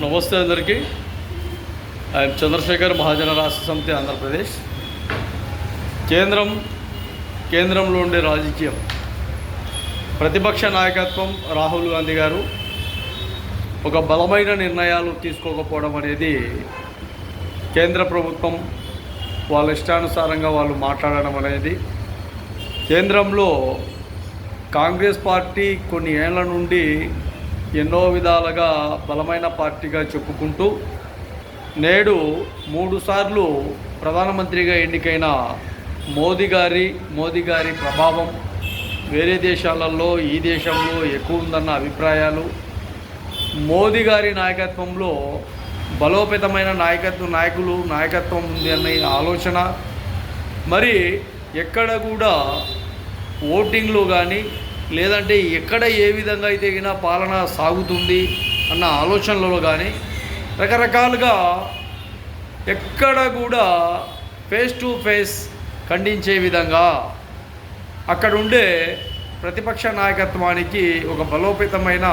నమస్తే అందరికీ. ఐఎమ్ చంద్రశేఖర్, మహాజన రాష్ట్ర సమితి, ఆంధ్రప్రదేశ్. కేంద్రంలో ఉండే రాజకీయం, ప్రతిపక్ష నాయకత్వం రాహుల్ గాంధీ గారు ఒక బలమైన నిర్ణయాలు తీసుకోకపోవడం అనేది, కేంద్ర ప్రభుత్వం వాళ్ళ ఇష్టానుసారంగా వాళ్ళు మాట్లాడడం అనేది, కేంద్రంలో కాంగ్రెస్ పార్టీ కొన్ని ఏళ్ల నుండి ఎన్నో విధాలుగా బలమైన పార్టీగా చెప్పుకుంటూ నేడు 3 సార్లు ప్రధానమంత్రిగా ఎన్నికైన మోదీ గారి ప్రభావం వేరే దేశాలలో ఈ దేశంలో ఎక్కువ ఉందన్న అభిప్రాయాలు, మోదీ గారి నాయకత్వంలో బలోపేతమైన నాయకత్వం ఉంది అనే ఆలోచన, మరి ఎక్కడ కూడా ఓటింగ్లో కానీ లేదంటే ఎక్కడ ఏ విధంగా అయితే పాలన సాగుతుంది అన్న ఆలోచనలలో కానీ రకరకాలుగా ఎక్కడ కూడా ఫేస్ టు ఫేస్ ఖండించే విధంగా అక్కడ ఉండే ప్రతిపక్ష నాయకత్వానికి ఒక బలోపేతమైన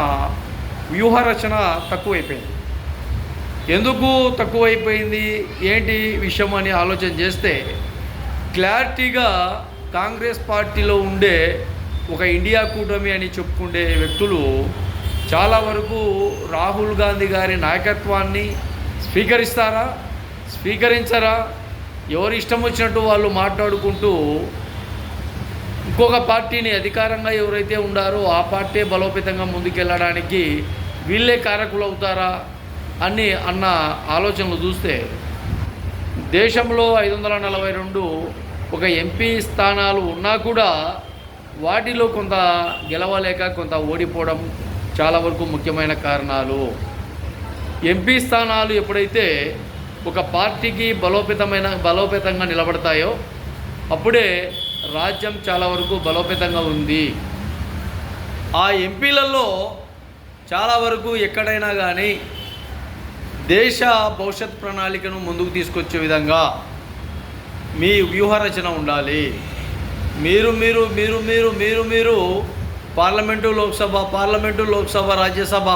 వ్యూహరచన తక్కువైపోయింది. ఎందుకు తక్కువైపోయింది, ఏంటి విషయం అని ఆలోచన చేస్తే క్లారిటీగా కాంగ్రెస్ పార్టీలో ఉండే ఒక ఇండియా కూటమి అని చెప్పుకునే వ్యక్తులు చాలా వరకు రాహుల్ గాంధీ గారి నాయకత్వాన్ని స్వీకరించరా, ఎవరు ఇష్టం వచ్చినట్టు వాళ్ళు మాట్లాడుకుంటూ ఇంకొక పార్టీని అధికారంగా ఎవరైతే ఉండారో ఆ పార్టీ బలోపేతంగా ముందుకెళ్ళడానికి వీళ్ళే కారకులు అవుతారా అన్న ఆలోచనలు చూస్తే, దేశంలో 542 ఒక ఎంపీ స్థానాలు ఉన్నా కూడా వాటిలో కొంత గెలవలేక కొంత ఓడిపోవడం చాలా వరకు ముఖ్యమైన కారణాలు. ఎంపీ స్థానాలు ఎప్పుడైతే ఒక పార్టీకి బలోపేతంగా నిలబడతాయో అప్పుడే రాజ్యం చాలా వరకు బలోపేతంగా ఉంది. ఆ ఎంపీలలో చాలా వరకు ఎక్కడైనా కానీ దేశ భవిష్యత్ ప్రణాళికను ముందుకు తీసుకొచ్చే విధంగా మీ వ్యూహరచన ఉండాలి. మీరు పార్లమెంటు లోక్సభ రాజ్యసభ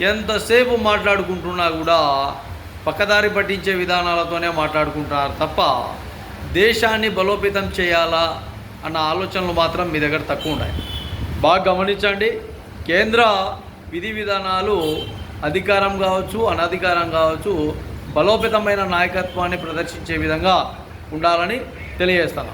ఎంతసేపు మాట్లాడుకుంటున్నా కూడా పక్కదారి పట్టించే విధానాలతోనే మాట్లాడుకుంటున్నారు తప్ప దేశాన్ని బలోపేతం చేయాలా అన్న ఆలోచనలు మాత్రం మీ దగ్గర తక్కువ ఉన్నాయి. బాగా గమనించండి. కేంద్ర విధి విధానాలు అధికారం కావచ్చు, అనధికారం కావచ్చు, బలోపేతమైన నాయకత్వాన్ని ప్రదర్శించే విధంగా ఉండాలని తెలియజేస్తాను.